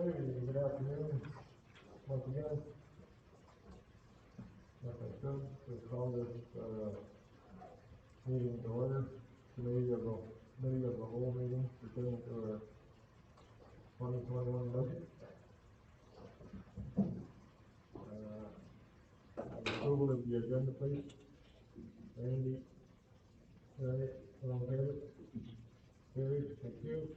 Good afternoon, once again. Like I said, we call this, meeting to order, committee of the whole meeting pertaining to our 2021 budget. Approval of the agenda, please. Randy, all in favor? Carried, thank you.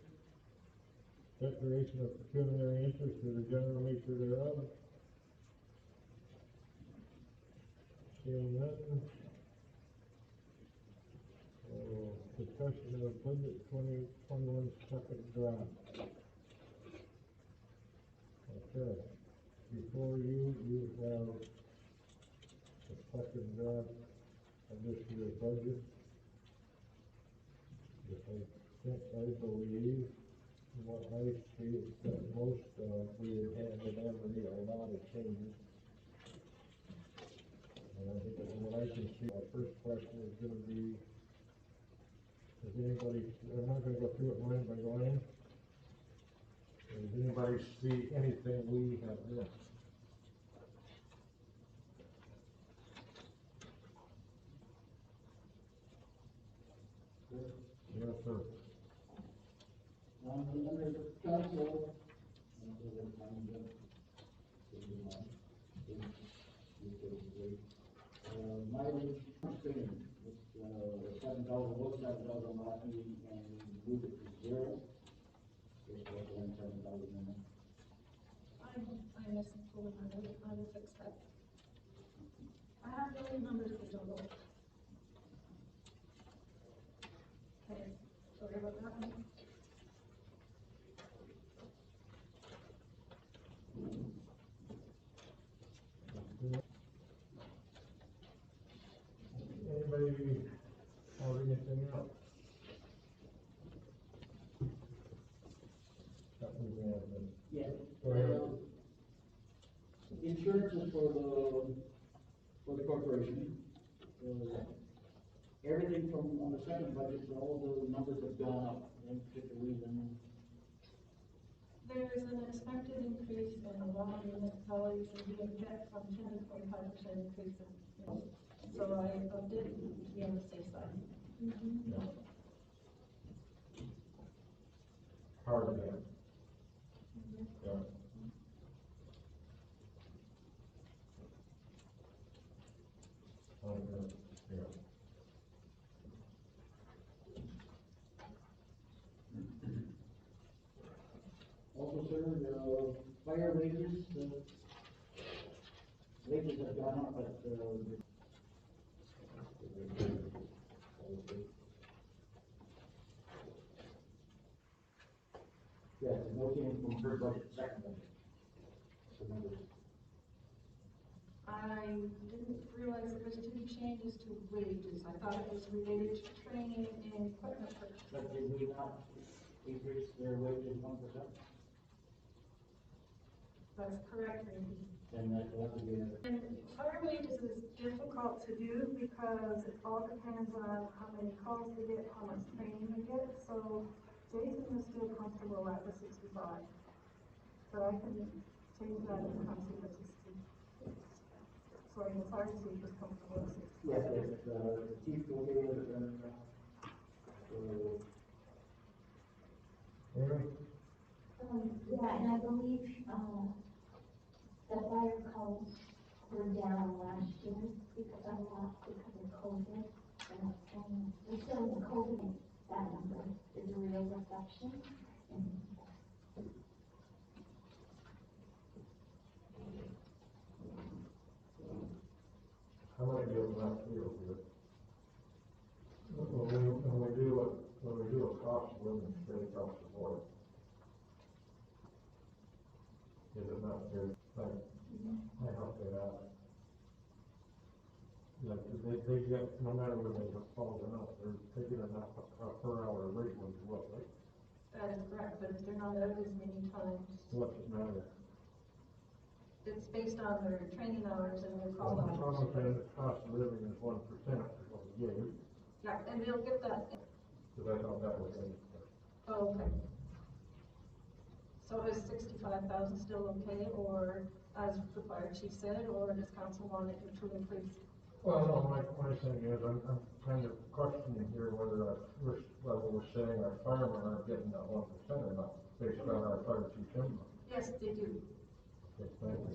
Declaration of pecuniary interest for the general nature thereof. Seeing none. Discussion of budget 2021 second draft. Okay, before you have the second draft of this year's budget. I believe what I see is that most we have made a lot of changes. And I think that what I can see, our first question is going to be, does anybody, I'm not going to go through it line by line. Does anybody see anything we have missed? Yes, sir. Under the council, mileage thing, it's $7,000 last meeting, and we moved it to zero. There's $7,000 in there. I missed the number. I will fix that. I have the numbers for total. Okay, sorry about that. Anybody have anything else? Yeah. Go ahead. Insurance is for the corporation. Everything from on the second budget, all the numbers have gone up. Any particular reason? There is an expected increase in the water municipalities and we get from 10 to 25% increase in. So I did be on the safe side. Yeah. Hard to get. Yeah. Yeah. Also, sir, fire wages, wages have gone up, but, yeah, no change from third budget to second budget. The numbers. I didn't realize there was two changes to wages. I thought it was related to training and equipment purchase. But did we not increase their wages 1%? That's correct, Randy. And that would be And fire wages is difficult to do because it all depends on how many calls we get, how much training we get. So Jason is still comfortable at the 65. But I can change that and come to the 60. Sorry, the fire chief is comfortable at 65. yes, the chief will be able to, yeah, and I believe, the fire calls were down last year because of COVID. And we're still in COVID, that number is a real reflection. How many of them last year here? When we do a cost of living straight across the board, is it not fair? Like, I help it out. Like, they get, no matter where they fall or not, they're taking a per hour rate was what, right? That is correct, but they're not out as many times. What's it matter? It's based on their training hours and their call hours. I'm saying the cost of living is 1% is what we gave, Yeah, and they'll get that. because I thought that was it. Oh, okay. So is 65,000 still okay, or as the fire chief said, or does council want it to increase? Well, no, my thing is, I'm kind of questioning here whether we're saying our firemen aren't getting that 1% or not, based on our fire chief input. Yes, they do. Okay, thank you.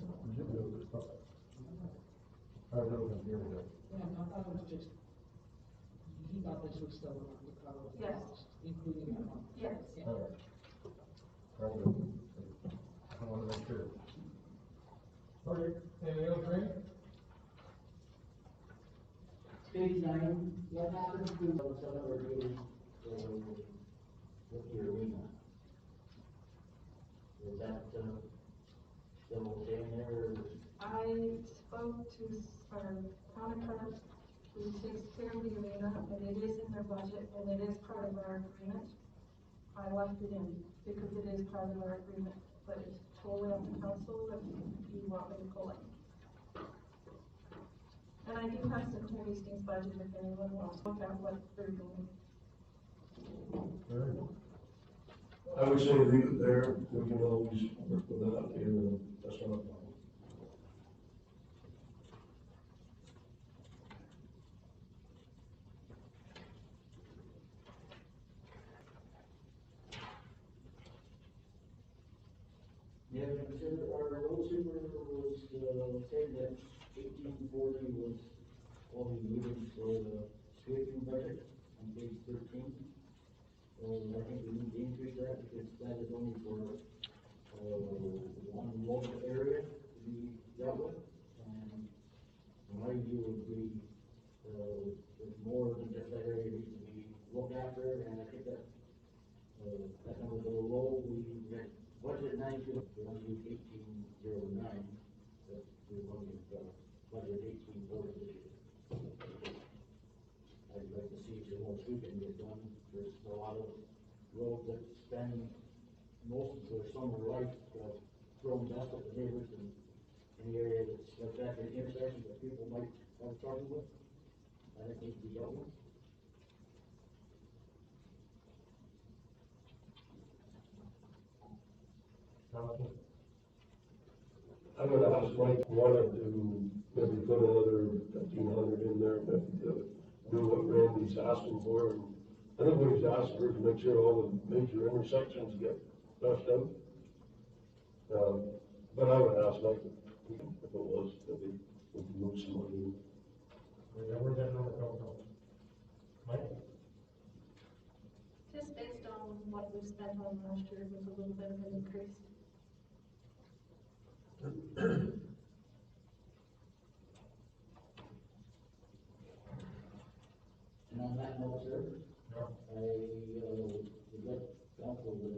I wasn't here today. Yeah, I thought it was just, he thought this was still enough to cover the Yes. cost, including our month. Yes. Yeah. All right. Very good. I want to make sure. Okay, anything else, Ray? Page 9, what happens to some of our meetings, with the arena? Is that, still staying there, or? I spoke to, Monica, who takes care of the arena, and it is in their budget, and it is part of our agreement. I left it in, because it is part of our agreement, but it's totally up to council if you want me to pull it. And I do have some Tim Hastings budget if anyone wants to look at what they're doing. Very good. I would say leave it there, we can always work with that, and that's not a problem. Yeah, consider our road super was, said that 1840 was all we needed for the sweeping budget on page 13. I think we need to increase that because that is only for, one local area to be dealt with. And my view would be, there's more than just that area needs to be looked after, and I think that, that number's a little low. We had budget 92, we only used 1809, but we're going to, budget 1840 this year. I'd like to see some more sweeping get done. There's a lot of roads that spend most of their summer life, throwing dust at the neighbors and any area that's like that, an intersection that people might have trouble with. I think needs to be dealt with. Council? I'm gonna ask Mike, wanted to maybe put another 1,500 in there, maybe to do what Randy's asking for. And I think what he's asking for is to make sure all the major intersections get flushed out. But I would ask Mike if it was, maybe we can move some money. Yeah, where's that number coming from? Mike? Just based on what we spent on last year with a little bit of an increase. And on that note, sir, Yeah. I, would like council to,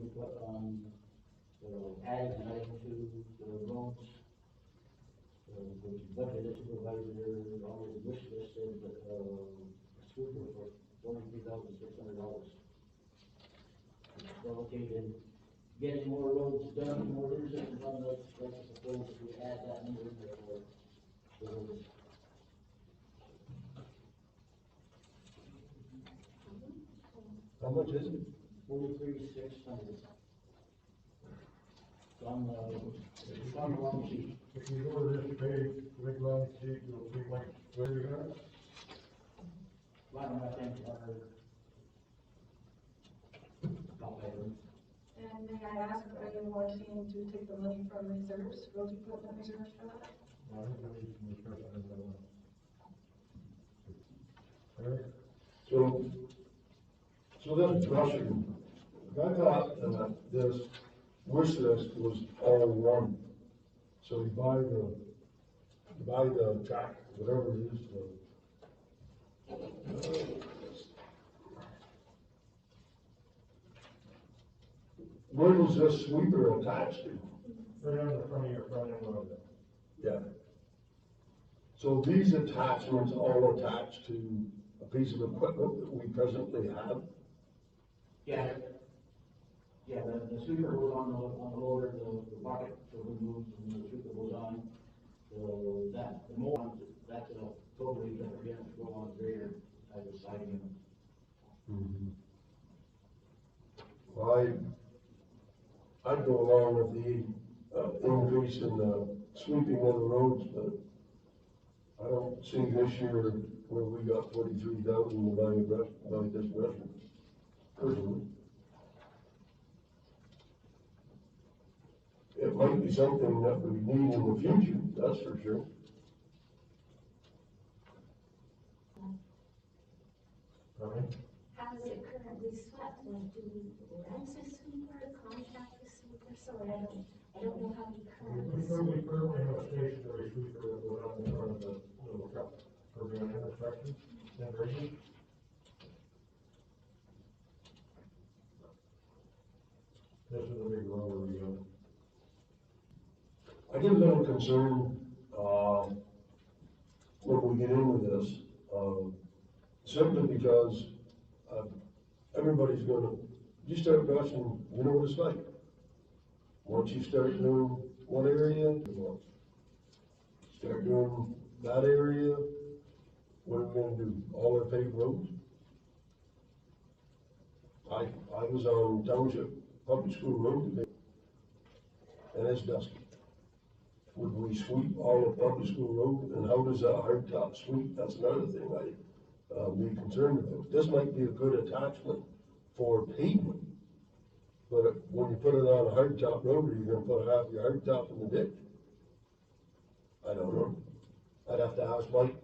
input on, adding an item to the roads. The budget supervisor, always wish list says that, a sweeper for $43,600. So, okay, then, getting more roads done, more intersections done, let's propose if we add that number in there for the roads. How much is it? 43,600. It's on the long sheet. If you go to this page, big long sheet, you'll see like, where you got? Bottom left hand corner. Top item. And may I ask, are you wanting to take the money from reserves, road equipment reserves for that? I think we need some discussion on that one. Eric? So this brushing, I thought that this wish list was all one. So you buy the track, whatever it is, where does this sweeper attach to? Right on the front of your front end loader. Yeah. So these attachments all attach to a piece of equipment that we presently have? Yeah. Yeah, the sweeper goes on the loader, the bucket, so it moves, and the sweeper goes on. So the more, that's a totally different unit to go on grader as a side unit. Well, I'd go along with the, increase in the sweeping of the roads, but I don't see this year where we got 43,000 to buy this brush, personally. It might be something that we need in the future, that's for sure. Right? How is it currently swept? Like, do we rent a sweeper, contract a sweeper? So I don't know how we currently We sweep. currently have a stationary sweeper that goes out in front of the little truck for doing intersection and bridges. This is a big roller we got. I get a little concerned, when we get into this, simply because, everybody's gonna, you start brushing, you know what it's like. Once you start doing one area, start doing that area, what are we gonna do? All our paved roads? I was on Township Public School Road today, and it's dusty. Would we sweep all of public school road, and how does that hard top sweep? That's another thing I'd be concerned about. This might be a good attachment for pavement, but when you put it on a hard top road, are you gonna put half your hard top in the ditch? I don't know. I'd have to ask Mike.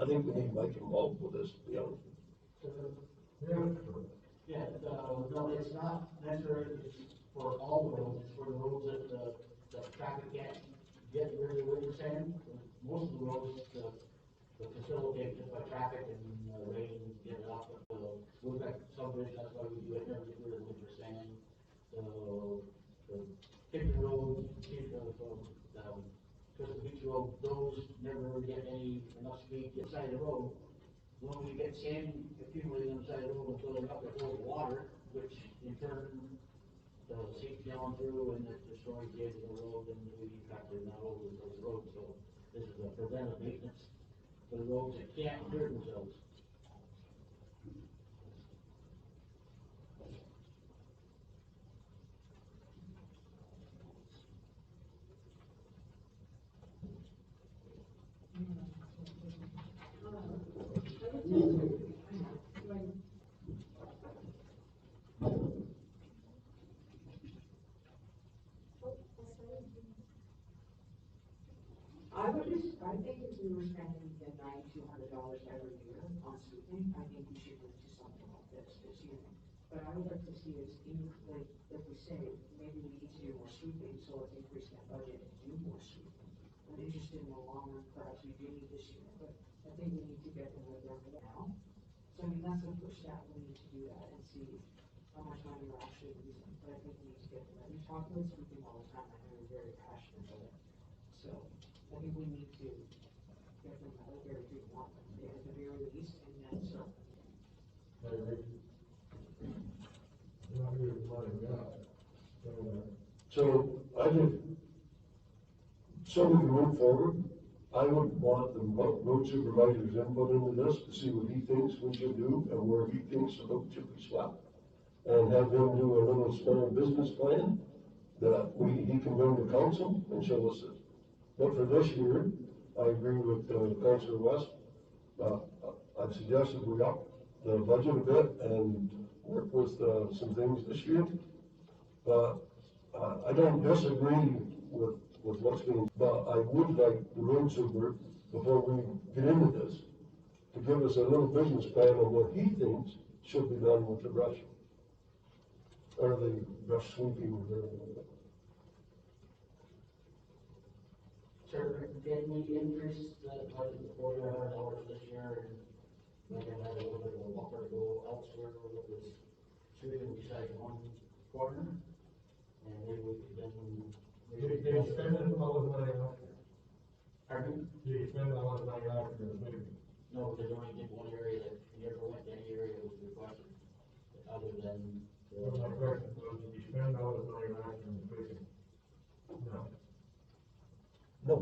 I think we need Mike involved with this, to be honest. Yeah, no, it's not necessarily for all the roads, it's for the roads that traffic can't get really what you're saying. Most of the roads, the facilitate just by traffic and rain, get it off of the, we've got subdivision, that's why we do it, never get rid of what you're saying. The Pickett Road, Crystal Beach Road, those never really get enough speed inside the road. When we get sand accumulating on the side of the road and filling up, it holds water, which in turn, seeps down through and it destroys the edge of the road, and we factor that over those roads. So this is a preventive maintenance for the roads that can't clear themselves. I think if we were spending the $9,200 every year on sweeping, I think we should move to something like this year. But I would like to see us, like we say, maybe we need to do more sweeping, so let's increase that budget and do more sweeping. I'm interested in the long run, perhaps we do need this year, but I think we need to get them with them now. So I mean, that's the first step, we need to do that and see how much money we're actually using, but I think we need to get them. We talk about sweeping all the time, I know we're very passionate about it. So I think we need to get them out there if we want them, at the very least, and then so. So I think, so we can move forward. I would want the road supervisor's input into this to see what he thinks we should do and where he thinks the road should be swept. And have him do a little small business plan that he can bring to council and show us it. But for this year, I agree with Councilor West. I've suggested we up the budget a bit and work with some things this year. But I don't disagree with what's being, but I would like the road super, before we get into this, to give us a little business plan on what he thinks should be done with the brush. Or the brush sweeping, or whatever. Sir, did we increase the budget to $4,500 this year, and maybe have a little bit of a buffer to go elsewhere that was sweeping beside one corner? And maybe we could then. Did you spend all the money last year? Pardon? Did you spend all the money last year, maybe? No, because only did one area that never went to any area that was requested, other than. Well, my question was, did you spend all the money last year in sweeping? No. No,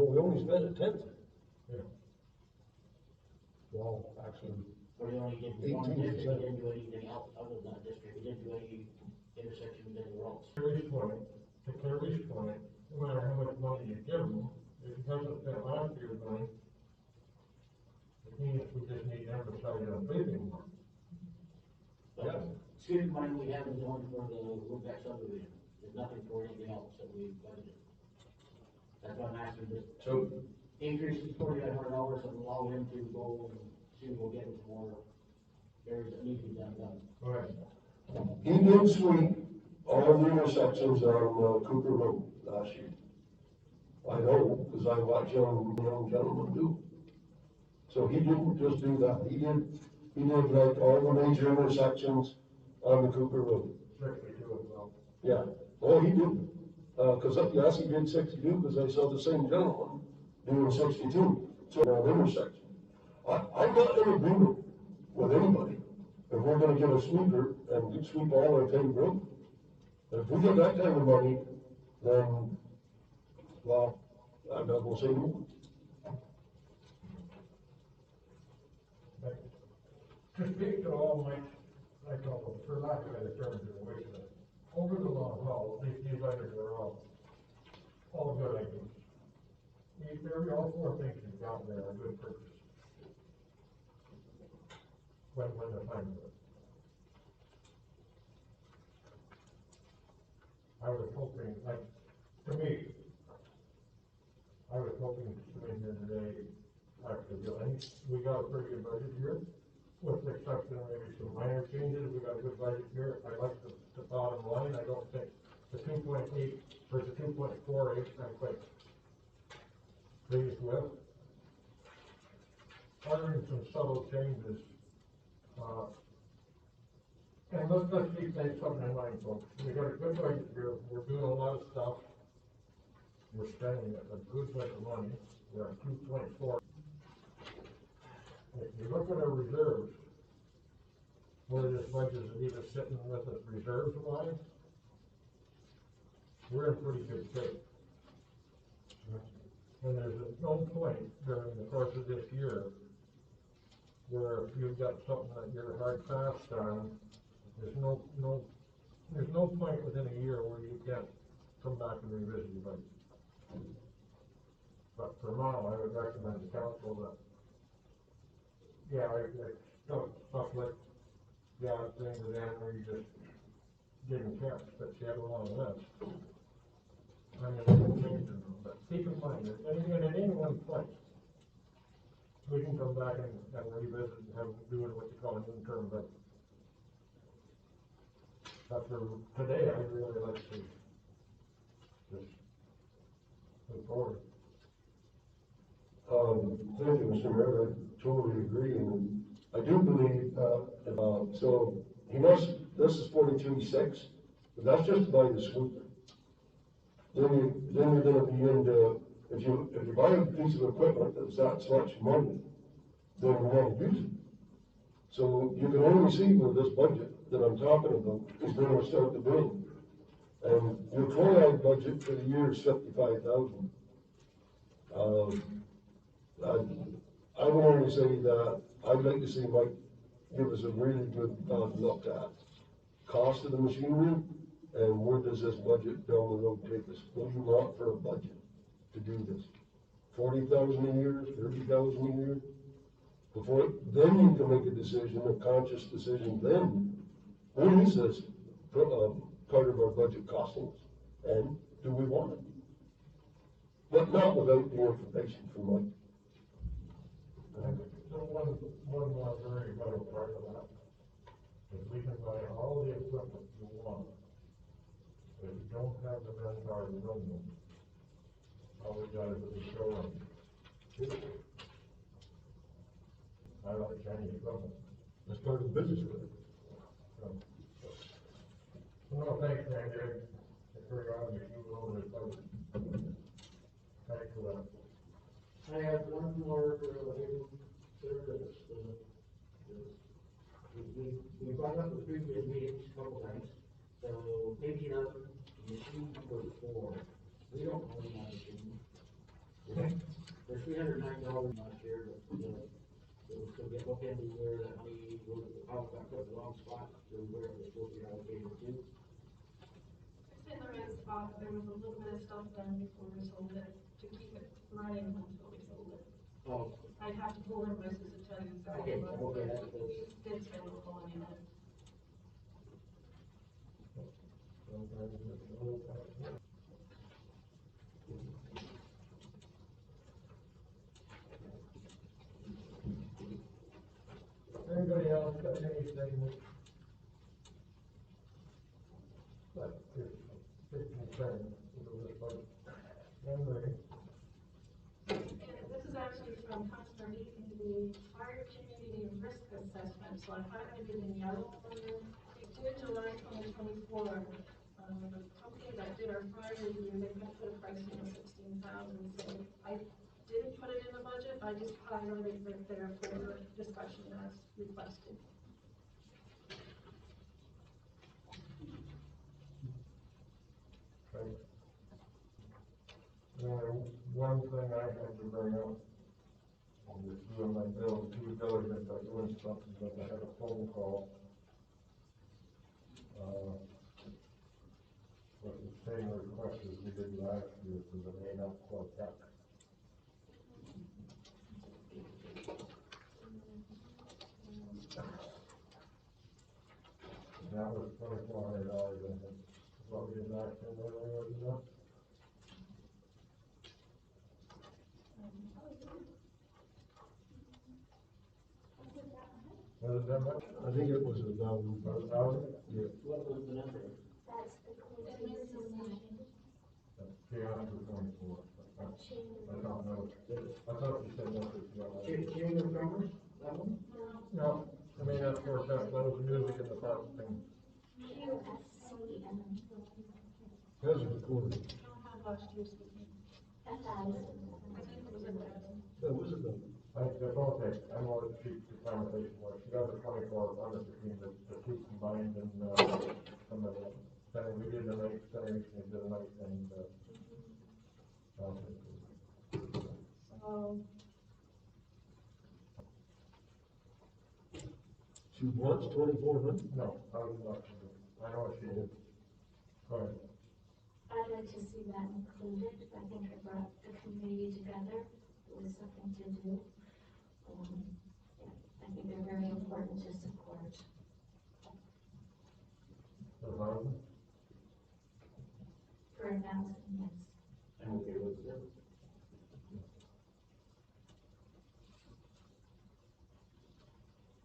we only spent a tenth. Yeah. Well, actually, Or you only did one 18%. district, you didn't do anything else other than that district, you didn't do intersections anywhere else. Carrie's point, to Carrie's point, no matter how much money you give them, if it doesn't fit last year's money, it means we just need to emphasize on paving more. But street money we have is only for the Woodback subdivision, there's nothing for anything else that we budgeted. That's why I'm asking this, So, increase to $4,500 and allow him to go and see if we'll get some more areas that need to be done. Go ahead. he did sweep all the intersections on Cooper Road last year. I know, because I watched young gentlemen do. So he didn't just do that, he did like all the major intersections on the Cooper Road. 62 as well. Yeah, oh, he did, cause yes, he did 62, because I saw the same gentleman doing 62, so that intersection. I'm not in agreement with anybody, if we're gonna get a sweeper and sweep all our paved road. If we get that kind of money, then, well, I'm not gonna say no. To speak to all my, I call them, for lack of better terms, over the long haul, these items are all good ideas. All four things you've got there are good purposes. When the time is right. I was hoping, like, to me, I was hoping to come in here today, actually, we got a pretty good budget here, with the exception of maybe some minor changes, we got a good budget here. I like the bottom line, I don't think the 2.8 versus 2.48, I'm quite pleased with. Other than some subtle changes, and let's keep something in mind, folks. We got a good budget here, we're doing a lot of stuff. We're spending a good bit of money, we're at 2.4. If you look at our reserves, where this budget is either sitting with us reserves wise, we're in pretty good shape. And there's no point during the course of this year where if you've got something that you're hard fast on, there's no point within a year where you can't come back and revisit your budget. But for now, I would recommend the council that, yeah, stuff like, things at the end where you just didn't catch, but you had a long list. I mean, it's changing them, but keep in mind, at any one point, we can come back and revisit and have, do what you call an interim budget. But for today, I'd really like to just move forward. Thank you, Mr. Mayor, I totally agree, and I do believe, so this is 43.6, but that's just to buy the sweeper. Then you're gonna be into, if you buy a piece of equipment that's that much money, then you wanna use it. So you can only see where this budget that I'm talking about is gonna start to build. And your chloride budget for the year is 55,000. I would only say that I'd like to see Mike give us a really good look at cost of the machinery and where does this budget down the road take us? What do you want for a budget to do this? 40,000 a year, 30,000 a year? Then you can make a decision, a conscious decision then. What is this part of our budget costing us? And do we want it? But not without the information from Mike. And so one more very vital part of that is we can buy all the equipment you want, but if you don't have the manpower to run them, all we got is a show them. I like Chinese equipment. That's part of the business with it. No, thanks, Andrew. If we're on, you can go over this budget. Thanks for that. I have one more, service, we brought up the previous meetings a couple times, so maybe machine number 4, we don't own that machine. There's $309 last year, but, it was gonna get looked into where that money, how it got put in the wrong spot, to where it was supposed to be allocated to. in the right spot. There was a little bit of stuff done before we sold it, to keep it running until we sold it. Oh, I'd have to pull invoices to tell you exactly okay, what, okay, that's good. we did spend a little money on it. Anybody else got anything that is big concern with this budget? Anybody? And this is actually from customer meeting, the fire community risk assessment, so I highlighted in yellow for you. It did July 2024, the company that did our fire review, they put a pricing of 16,000, so I didn't put it in the budget, I just highlighted it there for discussion as requested. Okay. One thing I have to bring up, I'm just doing my due diligence, I'm doing something, but I had a phone call. With the same request as we did last year for the main up quartet. That was $2,400, I think, what we did last year, was enough. Was it that much? I think it was 1,000. About 1,000? Yeah. What was the number? That's the closing decision. She asked for 24. I don't know. I thought you said that was Chamber of Commerce, that one? No, I mean, that's for those music in the park thing. QSCM, That's recorded. I don't have last year's with me. 1,000. I think it was 1,000. That was a number. I think that's all okay. I know what the conversation was. She got the 2400 between the two combined and, some of the, then we did the night, then we did the night and, So, She wants 2,400? no, I was not, I know what she did. Go ahead. I'd like to see that included. I think it brought the community together. It was something to do. Yeah, I think they're very important to support. 1,000? For 1,000, yes. I'm okay with it.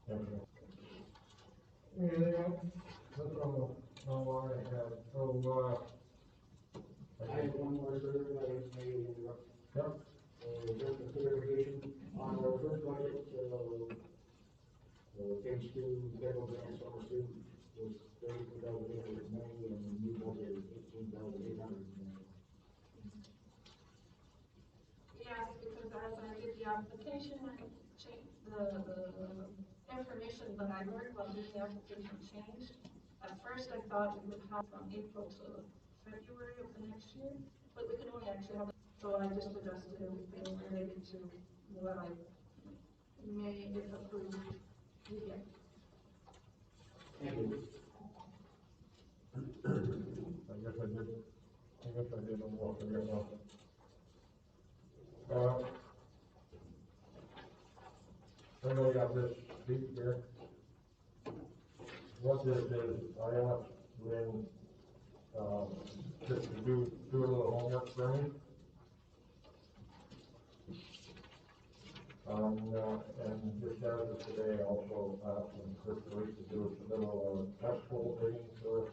Thank you. Anything else? That's all I had. So, I have one more, sir, if I may interrupt. yep. Just a clarification on our first budget, page 2, federal grants on the student was 32,890, and the new budget is 18,890. yes, because as I did the application, I changed the information that I learned while doing the application changed. At first, I thought we would have from April to February of the next year, but we can only actually have, so I just adjusted everything related to what I may, if approved, we get. Thank you. I guess I did a more forget one. Everybody got this sheet here? What this is, I asked Lynn, just to do a little homework for me. And just as of today, also, Chris Lee to do a little, testable digging for us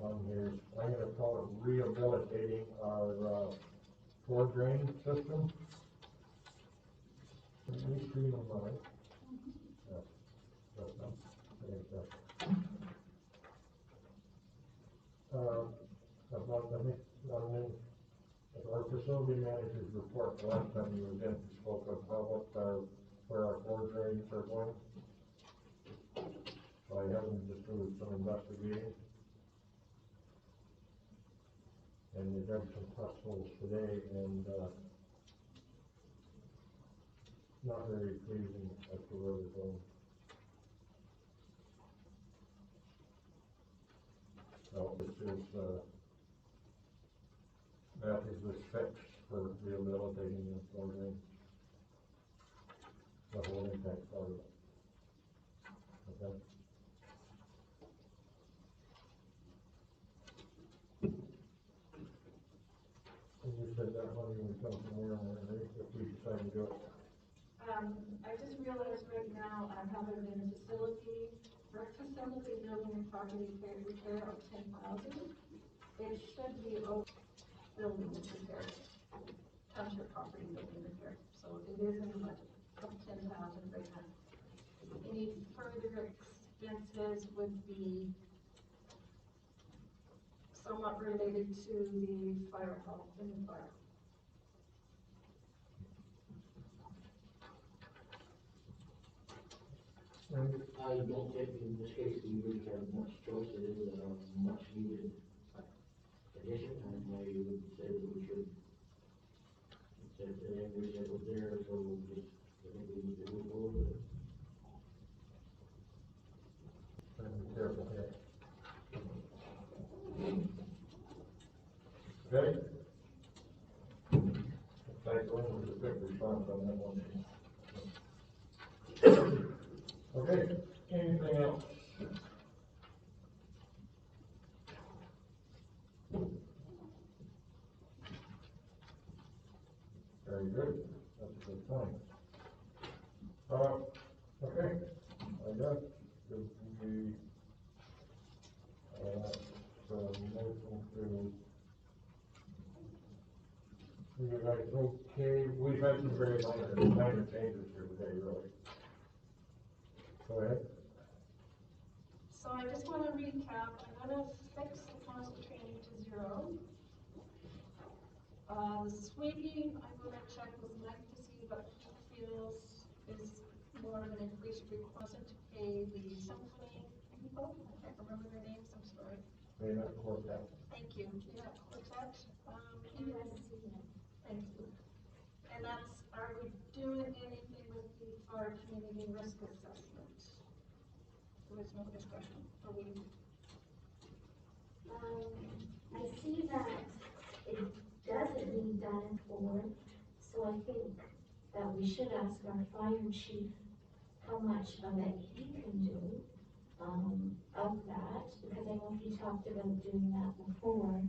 on here. I'm gonna call it rehabilitating our, floor drain system. Can you see them, right? Yeah. That's not, I think that's. Our facility manager's report, the last time you were in, spoke of where our floor drains are going. So I have them just do some investigating. And they dug some test holes today, and, not very pleasing as to where they're going. So it's Matthews was fixed for rehabilitating and closing the whole impact part of it. Okay? And you said that money would come from where, if we decide to do it. I just realized right now I have it in a facility building and property repair of 10,000. It should be over building repair, township property building repair. So it is in the budget of 10,000 right now. Any further expenses would be somewhat related to the fire hall, the new fire. I don't think in this case we really have much choice. It is a much needed addition, and I would say that we should, say that every said was there, so we'll just, I think we need to move forward with it. Trying to be careful here. Okay? Thanks, Lynn, was a quick response on that one. Okay, anything else? Very good, that's a good point. Okay, I guess, if we, motion to, you guys okay, we've had some very minor changes here today, really. Go ahead. So I just want to recap. I'm going to fix the council training to 0. Sweeping, I'm going to check with Mike to see what he feels is more of an increased request to pay the symphony people. I can't remember their names, I'm sorry. May not quartet. Thank you. Yeah, quartet. Thank you. And that's, are we doing anything with the fire community risk assessment? There was no discussion. Are we? I see that it doesn't need done for, so I think that we should ask our fire chief how much of it he can do, of that, because I know he talked about doing that before.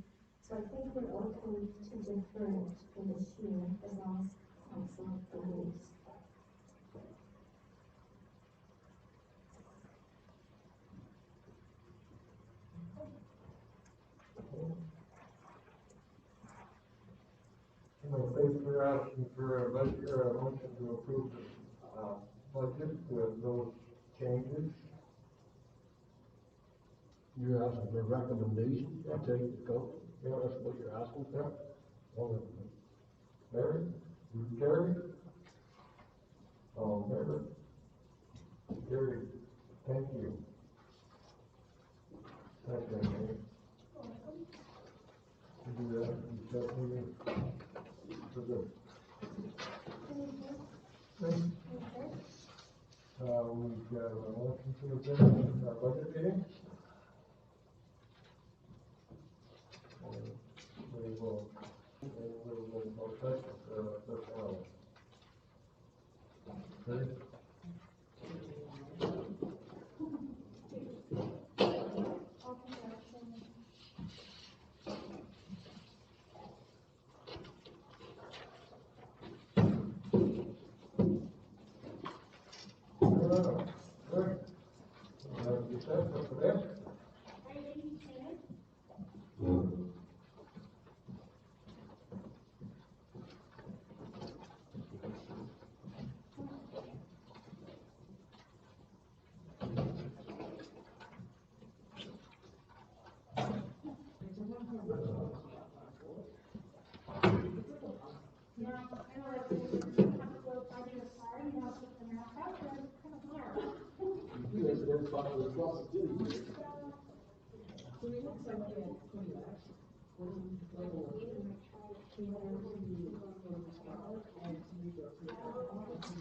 So I think we're okay to defer it for this year, as long as council agrees. Okay, we're asking for a budget, or a motion to approve the, budget with those changes. You're asking for a recommendation to take it to council? Yeah. That's what you're asking for? Yeah. All in favor? Carried? All in favor? Carried. Thank you. Thank you, Amy. You do that, you start moving. For good. We've got a motion to adjourn our budget meeting. We will go second, first one. Okay? Good. You said for that?